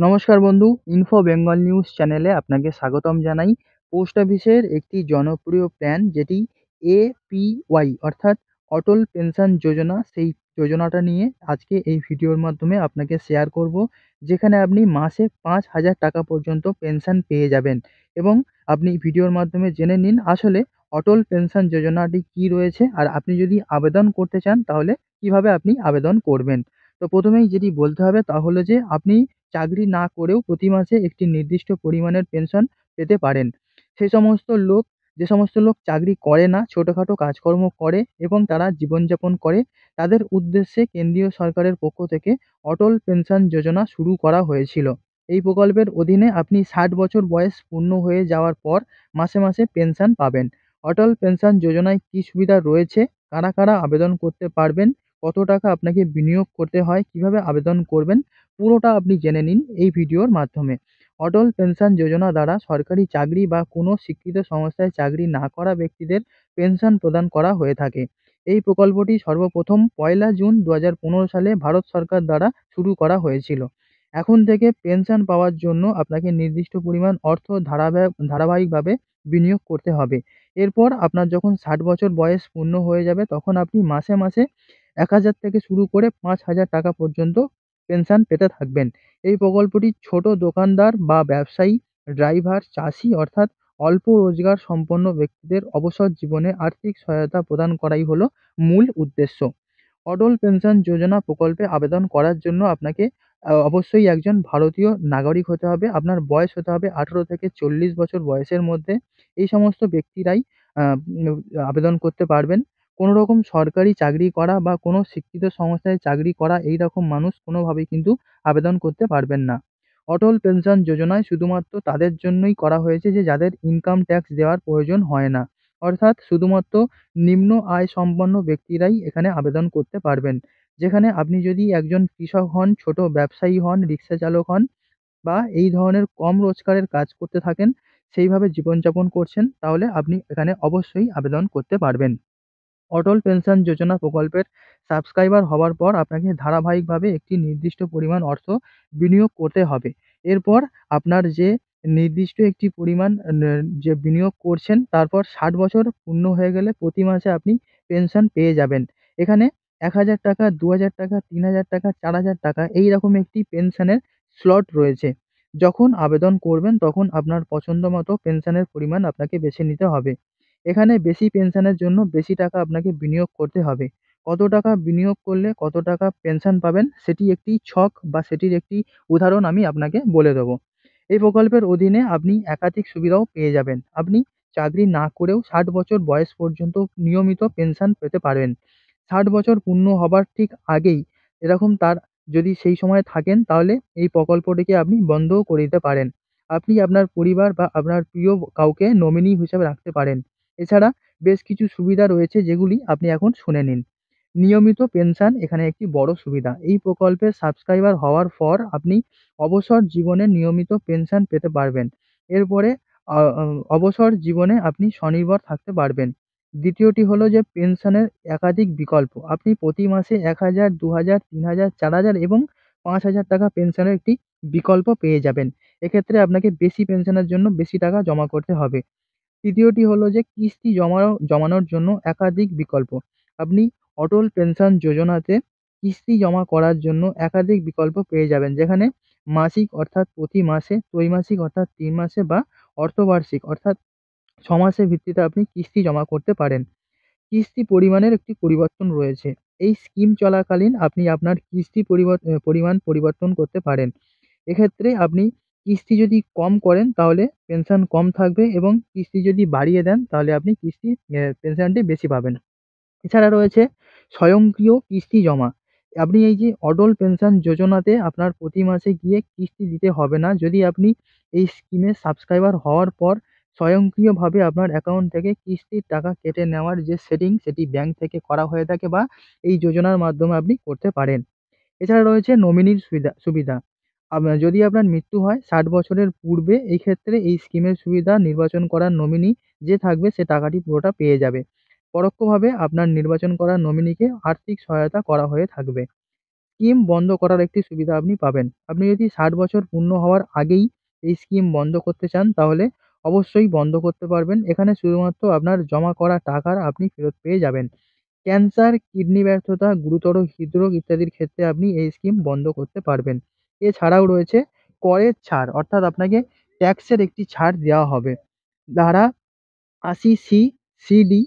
নমস্কার বন্ধু, info Bengal news চ্যানেলে আপনাকে স্বাগতম জানাই। পোস্ট অফিসের একটি জনপ্রিয় প্ল্যান যেটি এপিওয়াই অর্থাৎ অটল পেনশন যোজনা, সেই যোজনাটা নিয়ে আজকে এই ভিডিওর মাধ্যমে আপনাকে শেয়ার করব। যেখানে আপনি মাসে ৫,০০০ টাকা পর্যন্ত পেনশন পেয়ে যাবেন এবং আপনি ভিডিওর মাধ্যমে জেনে নিন আসলে অটল পেনশন যোজনাটি কী রয়েছে, আর আপনি যদি আবেদন করতে চান তাহলে কিভাবে আপনি আবেদন করবেন। তো প্রথমেই যেটি বলতে হবে তা হলো যে আপনি চাকরি না করেও প্রতি মাসে একটি নির্দিষ্ট পরিমাণের পেনশন পেতে পারেন। সেই সমস্ত লোক যে সমস্ত লোক চাকরি করে না, ছোটোখাটো কাজকর্ম করে এবং তারা জীবনযাপন করে, তাদের উদ্দেশ্যে কেন্দ্রীয় সরকারের পক্ষ থেকে অটল পেনশন যোজনা শুরু করা হয়েছিল। এই প্রকল্পের অধীনে আপনি ৬০ বছর বয়স পূর্ণ হয়ে যাওয়ার পর মাসে মাসে পেনশন পাবেন। অটল পেনশন যোজনায় কী সুবিধা রয়েছে, কারা কারা আবেদন করতে পারবেন, কত টাকা আপনাকে বিনিয়োগ করতে হয়, কিভাবে আবেদন করবেন, পুরোটা আপনি জেনে নিন এই ভিডিওর মাধ্যমে। অটল পেনশন যোজনা দ্বারা সরকারি চাকরি বা কোনো স্বীকৃত সংস্থায় চাকরি না করা ব্যক্তিদের পেনশন প্রদান করা হয়ে থাকে। এই প্রকল্পটি সর্বপ্রথম ১লা জুন ২০১৫ সালে ভারত সরকার দ্বারা শুরু করা হয়েছিল। এখন থেকে পেনশন পাওয়ার জন্য আপনাকে নির্দিষ্ট পরিমাণ অর্থ ধারাবাহিকভাবে বিনিয়োগ করতে হবে। এরপর আপনার যখন ৬০ বছর বয়স পূর্ণ হয়ে যাবে তখন আপনি মাসে মাসে ১,০০০ থেকে শুরু করে ৫,০০০ টাকা পর্যন্ত পেনশন পেতে থাকবেন। এই প্রকল্পটি ছোট দোকানদার বা ব্যবসায়ী, ড্রাইভার, চাষি অর্থাৎ অল্প রোজগার সম্পন্ন ব্যক্তিদের অবসর জীবনে আর্থিক সহায়তা প্রদান করাই হলো মূল উদ্দেশ্য। অটল পেনশন যোজনা প্রকল্পে আবেদন করার জন্য আপনাকে অবশ্যই একজন ভারতীয় নাগরিক হতে হবে। আপনার বয়স হতে হবে ১৮ থেকে ৪০ বছর বয়সের মধ্যে। এই সমস্ত ব্যক্তিরাই আ উম আবেদন করতে পারবেন। কোনো রকম সরকারি চাকরি করা বা কোনো শিক্ষিত সংস্থায় চাকরি করা এইরকম মানুষ কোনোভাবেই কিন্তু আবেদন করতে পারবেন না। অটল পেনশন যোজনায় শুধুমাত্র তাদের জন্যই করা হয়েছে যে যাদের ইনকাম ট্যাক্স দেওয়ার প্রয়োজন হয় না। অর্থাৎ শুধুমাত্র নিম্ন আয় সম্পন্ন ব্যক্তিরাই এখানে আবেদন করতে পারবেন। যেখানে আপনি যদি একজন কৃষক হন, ছোট ব্যবসায়ী হন, রিক্সা চালক হন বা এই ধরনের কম রোজগারের কাজ করতে থাকেন, সেইভাবে জীবনযাপন করছেন, তাহলে আপনি এখানে অবশ্যই আবেদন করতে পারবেন। অটল পেনশন যোজনা প্রকল্পের সাবস্ক্রাইবার হওয়ার পর আপনাকে ধারাবাহিকভাবে একটি নির্দিষ্ট পরিমাণ অর্থ বিনিয়োগ করতে হবে। এরপর আপনার যে নির্দিষ্ট একটি পরিমাণ যে বিনিয়োগ করছেন তারপর ৬০ বছর পূর্ণ হয়ে গেলে প্রতি মাসে আপনি পেনশন পেয়ে যাবেন। এখানে ৳১,০০০, ৳২,০০০, ৳৩,০০০, ৳৪,০০০ এইরকম একটি পেনশনের স্লট রয়েছে। যখন আবেদন করবেন তখন আপনার পছন্দ মতো পেনশনের পরিমাণ আপনাকে বেছে নিতে হবে। এখানে বেশি পেনশনের জন্য বেশি টাকা আপনাকে বিনিয়োগ করতে হবে। কত টাকা বিনিয়োগ করলে কত টাকা পেনশন পাবেন সেটি একটি ছক বা সেটির একটি উদাহরণ আমি আপনাকে বলে দেবো। এই প্রকল্পের অধীনে আপনি একাধিক সুবিধাও পেয়ে যাবেন। আপনি চাকরি না করেও ৬০ বছর বয়স পর্যন্ত নিয়মিত পেনশন পেতে পারেন। ৬০ বছর পূর্ণ হবার ঠিক আগেই এরকম তার যদি সেই সময় থাকেন তাহলে এই প্রকল্পটিকে আপনি বন্ধও করে দিতে পারেন। আপনি আপনার পরিবার বা আপনার প্রিয় কাউকে নমিনি হিসেবে রাখতে পারেন। এছাড়া বেশ কিছু সুবিধা রয়েছে যেগুলি আপনি এখন শুনে নিন। নিয়মিত পেনশন এখানে একটি বড় সুবিধা। এই প্রকল্পের সাবস্ক্রাইবার হওয়ার পর আপনি অবসর জীবনে নিয়মিত পেনশন পেতে পারবেন। এরপরে আ আ অবসর জীবনে আপনি স্বনির্ভর থাকতে পারবেন। দ্বিতীয়টি হলো যে পেনশনের একাধিক বিকল্প। আপনি প্রতি মাসে ১,০০০, ২,০০০, ৩,০০০, ৪,০০০ এবং ৫,০০০ টাকা পেনশনের একটি বিকল্প পেয়ে যাবেন। এক্ষেত্রে আপনাকে বেশি পেনশনের জন্য বেশি টাকা জমা করতে হবে। তৃতীয়টি হলো যে কিস্তি জমানোর জন্য একাধিক বিকল্প। আপনি অটল পেনশন যোজনাতে কিস্তি জমা করার জন্য একাধিক বিকল্প পেয়ে যাবেন। যেখানে মাসিক অর্থাৎ প্রতি মাসে, ত্রৈমাসিক অর্থাৎ ৩ মাসে বা অর্ধবার্ষিক অর্থাৎ ৬ মাসের ভিত্তিতে আপনি কিস্তি জমা করতে পারেন। কিস্তি পরিমাণের একটি পরিবর্তন রয়েছে। এই স্কিম চলাকালীন আপনি আপনার কিস্তি পরিমাণ পরিবর্তন করতে পারেন। এক্ষেত্রে আপনি কিস্তি যদি কম করেন তাহলে পেনশন কম থাকবে এবং কিস্তি যদি বাড়িয়ে দেন তাহলে আপনি পেনশনটি বেশি পাবেন। এছাড়া রয়েছে স্বয়ংক্রিয় কিস্তি জমা। আপনি এই যে অটল পেনশন যোজনাতে আপনার প্রতি মাসে গিয়ে কিস্তি দিতে হবে না। যদি আপনি এই স্কিমে সাবস্ক্রাইবার হওয়ার পর স্বয়ংক্রিয়ভাবে আপনার অ্যাকাউন্ট থেকে কিস্তির টাকা কেটে নেওয়ার যে সেটিং সেটি ব্যাংক থেকে করা হয়ে থাকে বা এই যোজনার মাধ্যমে আপনি করতে পারেন। এছাড়া রয়েছে নমিনির সুবিধা। যদি আপনার মৃত্যু হয় ৬০ বছরের পূর্বে এই ক্ষেত্রে এই স্কিমের সুবিধা নির্বাচন করা নমিনি যে থাকবে সে টাকাটি পুরোটা পেয়ে যাবে। পরোক্ষভাবে আপনার নির্বাচন করা নমিনিকে আর্থিক সহায়তা করা হয়ে থাকবে। স্কিম বন্ধ করার একটি সুবিধা আপনি পাবেন। আপনি যদি ৬০ বছর পূর্ণ হওয়ার আগেই এই স্কিম বন্ধ করতে চান তাহলে অবশ্যই বন্ধ করতে পারবেন। এখানে শুধুমাত্র আপনার জমা করা টাকা আপনি ফেরত পেয়ে যাবেন। ক্যান্সার, কিডনি ব্যর্থতা, গুরুতর হৃদরোগ ইত্যাদির ক্ষেত্রে আপনি এই স্কিম বন্ধ করতে পারবেন। এছাড়াও রয়েছে করের ছাড়, অর্থাৎ আপনাকে ট্যাক্সের একটি ছাড় দেওয়া হবে। ধারা ৮০ সিডি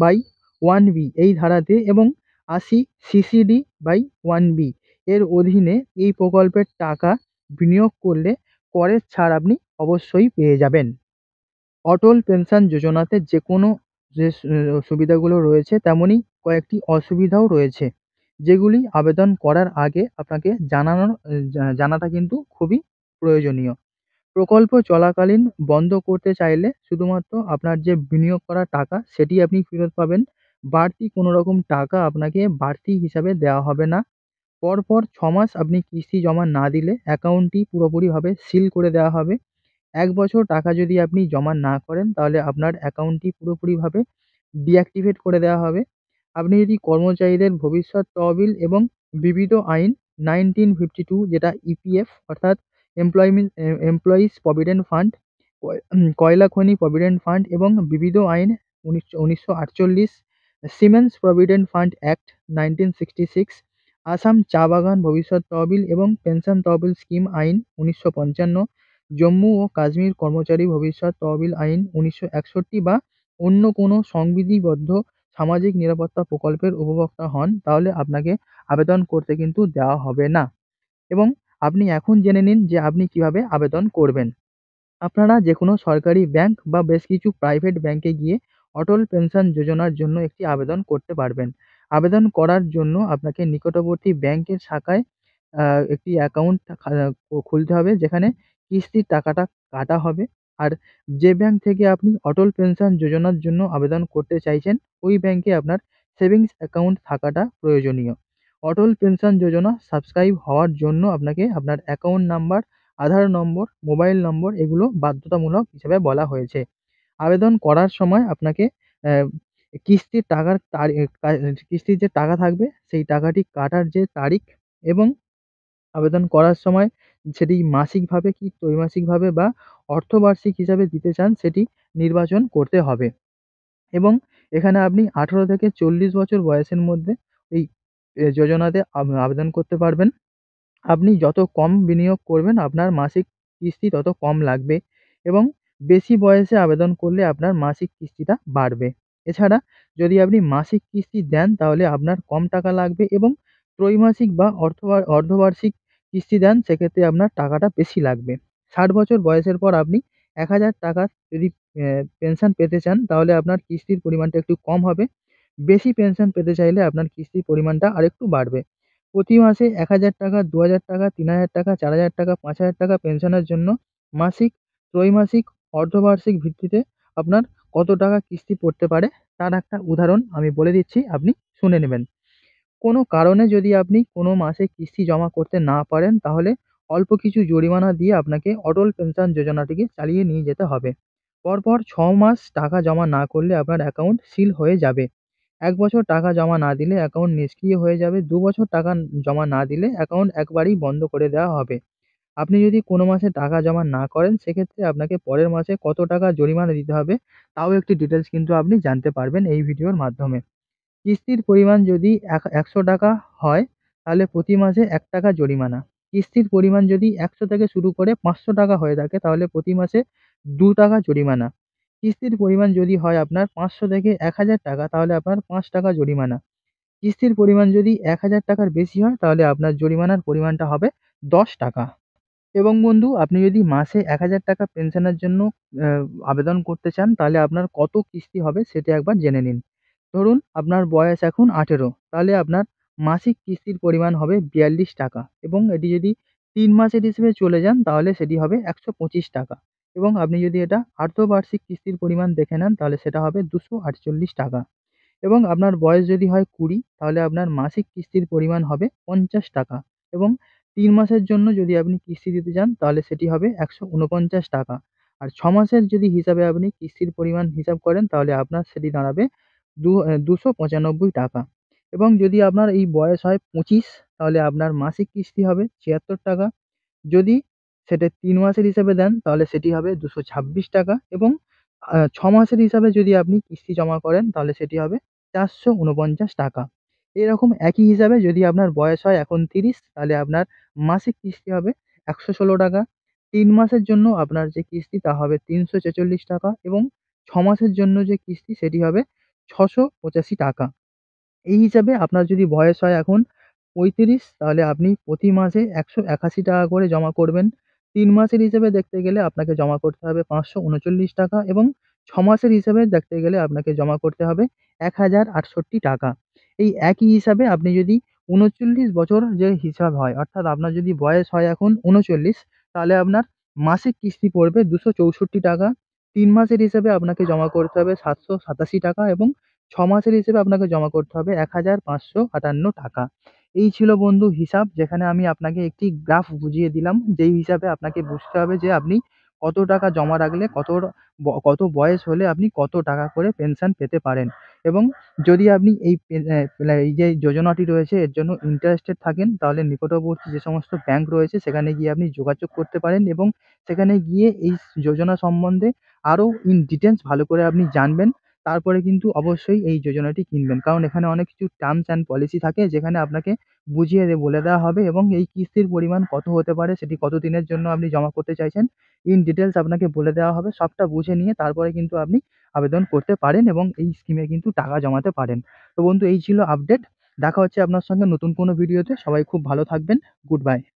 বাই 1বি এই ধারাতে এবং ৮০ সিসিডি বাই 1বি এর অধীনে এই প্রকল্পের টাকা বিনিয়োগ করলে করের ছাড় আপনি অবশ্যই পেয়ে যাবেন। অটল পেনশন যোজনাতে যেকোনো যে সুবিধাগুলো রয়েছে তেমনই কয়েকটি অসুবিধাও রয়েছে, যেগুলি আবেদন করার আগে আপনাকে জানাটা কিন্তু খুবই প্রয়োজনীয়। প্রকল্প চলাকালীন বন্ধ করতে চাইলে শুধুমাত্র আপনার যে বিনিয়োগ করা টাকা সেটি আপনি ফেরত পাবেন। বাড়তি কোনো রকম টাকা আপনাকে বাড়তি হিসাবে দেওয়া হবে না। পরপর ৬ মাস আপনি কিস্তি জমা না দিলে অ্যাকাউন্টটি পুরোপুরিভাবে সিল করে দেওয়া হবে। ১ বছর টাকা যদি আপনি জমা না করেন তাহলে আপনার অ্যাকাউন্টটি পুরোপুরিভাবে ডিঅ্যাক্টিভেট করে দেওয়া হবে। আপনি যদি কর্মচারীদের ভবিষ্যৎ তহবিল এবং বিবিধ আইন 1952 যেটা ইপিএফ অর্থাৎ এমপ্লয়িজ প্রভিডেন্ট ফান্ড, কয়লা খনি প্রভিডেন্ট ফান্ড এবং বিবিধ আইন ১৯৪৮, siemens provident fund act 1966, Assam চা বাগান ভবিষ্যৎ তহবিল এবং পেনশন তহবিল স্কিম আইন ১৯৫৫, জম্মু ও কাশ্মীর কর্মচারী ভবিষ্যৎ তহবিল আইন ১৯৬১ বা অন্য কোনো সংবিধিবদ্ধ সামাজিক নিরাপত্তা প্রকল্পের উপভোক্তা হন, তাহলে আপনাকে আবেদন করতে কিন্তু দেওয়া হবে না। এবং আপনি এখন জেনে নিন যে আপনি কিভাবে আবেদন করবেন। আপনারা যেকোনো সরকারি ব্যাংক বা বেশ কিছু প্রাইভেট ব্যাংকে গিয়ে অটল পেনশন যোজনার জন্য একটি আবেদন করতে পারবেন। আবেদন করার জন্য আপনাকে নিকটবর্তী ব্যাংকের শাখায় আ একটি অ্যাকাউন্ট খুলতে হবে, যেখানে কিস্তির টাকাটা কাটা হবে। আর যে ব্যাংক থেকে আপনি অটল পেনশন যোজনার জন্য আবেদন করতে চাইছেন, ওই ব্যাংকে আপনার সেভিংস অ্যাকাউন্ট থাকাটা প্রয়োজনীয়। অটল পেনশন যোজনা সাবস্ক্রাইব হওয়ার জন্য আপনাকে আপনার অ্যাকাউন্ট নাম্বার, আধার নম্বর, মোবাইল নম্বর এগুলো বাধ্যতামূলক হিসেবে বলা হয়েছে। আবেদন করার সময় আপনাকে অ্যা কিস্তির টাকার কিস্তির যে টাকা থাকবে সেই টাকাটি কাটার যে তারিখ এবং আবেদন করার সময় সেটি মাসিকভাবে কি ত্রৈমাসিকভাবে বা অর্ধবার্ষিক হিসাবে দিতে চান সেটি নির্বাচন করতে হবে। এবং এখানে আপনি ১৮ থেকে ৪০ বছর বয়সের মধ্যে এই যোজনাতে আবেদন করতে পারবেন। আপনি যত কম বিনিয়োগ করবেন আপনার মাসিক কিস্তি তত কম লাগবে এবং বেশি বয়সে আবেদন করলে আপনার মাসিক কিস্তিটা বাড়বে। এছাড়া যদি আপনি মাসিক কিস্তি দেন তাহলে আপনার কম টাকা লাগবে এবং ত্রৈমাসিক বা অর্ধবার্ষিক কিস্তি দেন সেক্ষেত্রে আপনার টাকাটা বেশি লাগবে। ৬০ বছর বয়সের পর আপনি ৳১,০০০ যদি পেনশন পেতে চান তাহলে আপনার কিস্তির পরিমাণটা একটু কম হবে। বেশি পেনশন পেতে চাইলে আপনার কিস্তির পরিমাণটা আরেকটু বাড়বে। প্রতি মাসে ৳১,০০০, ৳২,০০০, ৳৩,০০০, ৳৪,০০০, ৳৫,০০০ পেনশনের জন্য মাসিক, ত্রৈমাসিক, অর্ধবার্ষিক ভিত্তিতে আপনার কত টাকা কিস্তি পড়তে পারে তার একটা উদাহরণ আমি বলে দিচ্ছি, আপনি শুনে নেবেন। কোনো কারণে যদি আপনি কোনো মাসে কিস্তি জমা করতে না পারেন তাহলে অল্প কিছু জরিমানা দিয়ে আপনাকে অটল পেনশন যোজনাটিকে চালিয়ে নিয়ে যেতে হবে। পরপর ৬ মাস টাকা জমা না করলে আপনার অ্যাকাউন্ট সিল হয়ে যাবে। ১ বছর টাকা জমা না দিলে অ্যাকাউন্ট নিষ্ক্রিয় হয়ে যাবে। ২ বছর টাকা জমা না দিলে অ্যাকাউন্ট একবারেই বন্ধ করে দেওয়া হবে। আপনি যদি কোনো মাসে টাকা জমা না করেন সেক্ষেত্রে আপনাকে পরের মাসে কত টাকা জরিমানা দিতে হবে তাও একটি ডিটেইলস কিন্তু আপনি জানতে পারবেন এই ভিডিওর মাধ্যমে। কিস্তির পরিমাণ যদি ৳১০০ হয় তাহলে প্রতি মাসে ৳১ জরিমানা। কিস্তির পরিমাণ যদি ১০০ থেকে শুরু করে ৳৫০০ হয়ে থাকে তাহলে প্রতি মাসে ৳২ জরিমানা। কিস্তির পরিমাণ যদি হয় আপনার ৫০০ থেকে ৳১,০০০ তাহলে আপনার ৳৫ জরিমানা। কিস্তির পরিমাণ যদি ৳১,০০০ র বেশি হয় তাহলে আপনার জরিমানার পরিমাণটা হবে ৳১০। এবং বন্ধু আপনি যদি মাসে ৳১,০০০ পেনশনের জন্য অ্যা আবেদন করতে চান তাহলে আপনার কত কিস্তি হবে সেটা একবার জেনে নিন। ধরুন আপনার বয়স এখন ১৮, তাহলে আপনার মাসিক কিস্তির পরিমাণ হবে ৳৪২ এবং এটি যদি ৩ মাসের হিসেবে চলে যান তাহলে সেটি হবে ৳১২৫ এবং আপনি যদি এটা আর্ধবার্ষিক কিস্তির পরিমাণ দেখে নেন তাহলে সেটা হবে ৳২৪৮ এবং আপনার বয়স যদি হয় ২০ তাহলে আপনার মাসিক কিস্তির পরিমাণ হবে ৳৫০ এবং ৩ মাসের জন্য যদি আপনি কিস্তি দিতে চান তাহলে সেটি হবে ৳১৪৯। আর ৬ মাসের যদি হিসাবে আপনি কিস্তির পরিমাণ হিসাব করেন তাহলে আপনার সেটি দাঁড়াবে ৳২৯৫ এবং যদি আপনার এই বয়স হয় ২৫ তাহলে আপনার মাসিক কিস্তি হবে ৳৭৬। যদি সেটা ৩ মাসের হিসাবে দেন তাহলে সেটি হবে ৳২২৬ এবং ৬ মাসের হিসাবে যদি আপনি কিস্তি জমা করেন তাহলে সেটি হবে ৳৪৪৯। এরকম একই হিসাবে যদি আপনার বয়স হয় এখন ৩০ তাহলে আপনার মাসিক কিস্তি হবে ৳১১৬। ৩ মাসের জন্য আপনার যে কিস্তি তা হবে ৳৩৪৬ এবং ৬ মাসের জন্য যে কিস্তি সেটি হবে ৳৬৮৫। এই হিসাবে আপনার যদি বয়স হয় এখন ৩৫ তাহলে আপনি প্রতি মাসে ৳১৮১ করে জমা করবেন। ৩ মাসের হিসেবে দেখতে গেলে আপনাকে জমা করতে হবে ৳৫৩৯ এবং ৬ মাসের হিসেবে দেখতে গেলে আপনাকে জমা করতে হবে ৳১০৬৮। এই একই হিসাবে আপনি যদি ৩৯ বছর যে হিসাব হয় অর্থাৎ আপনার যদি বয়স হয় এখন ৩৯ তাহলে আপনার মাসিক কিস্তি পড়বে ৳২৬৪। ৩ মাসের হিসেবে আপনাকে জমা করতে হবে ৳৭৮৭ এবং ৬ মাসের হিসেবে আপনাকে জমা করতে হবে ৳১৫৫৮। এই ছিল বন্ধু হিসাব, যেখানে আমি আপনাকে একটি গ্রাফ বুঝিয়ে দিলাম। যেই হিসাবে আপনাকে বুঝতে হবে যে আপনি কত টাকা জমা রাখলে কত বয়স হলে আপনি কত টাকা করে পেনশন পেতে পারেন। এবং যদি আপনি এই এই যে যোজনাটি রয়েছে এর জন্য ইন্টারেস্টেড থাকেন তাহলে নিকটবর্তী যে সমস্ত ব্যাংক রয়েছে সেখানে গিয়ে আপনি যোগাযোগ করতে পারেন এবং সেখানে গিয়ে এই যোজনা সম্বন্ধে আরো ইন ডিটেইলস ভালো করে আপনি জানবেন। তারপরে কিন্তু অবশ্যই এই যোজনাটি কিনবেন। কারণ এখানে অনেক কিছু টার্মস অ্যান্ড পলিসি থাকে যেখানে আপনাকে বুঝিয়ে বলে দেওয়া হবে এবং এই কিস্তির পরিমাণ কত হতে পারে, সেটি কত দিনের জন্য আপনি জমা করতে চাইছেন, ইন ডিটেইলস আপনাকে বলে দেওয়া হবে। সবটা বুঝে নিয়ে তারপরে কিন্তু আপনি আবেদন করতে পারেন এবং এই স্কিমে কিন্তু টাকা জমাতে পারেন। তো বন্ধু এই ছিল আপডেট। দেখা হচ্ছে আপনার সঙ্গে নতুন কোনো ভিডিওতে। সবাই খুব ভালো থাকবেন। Good bye.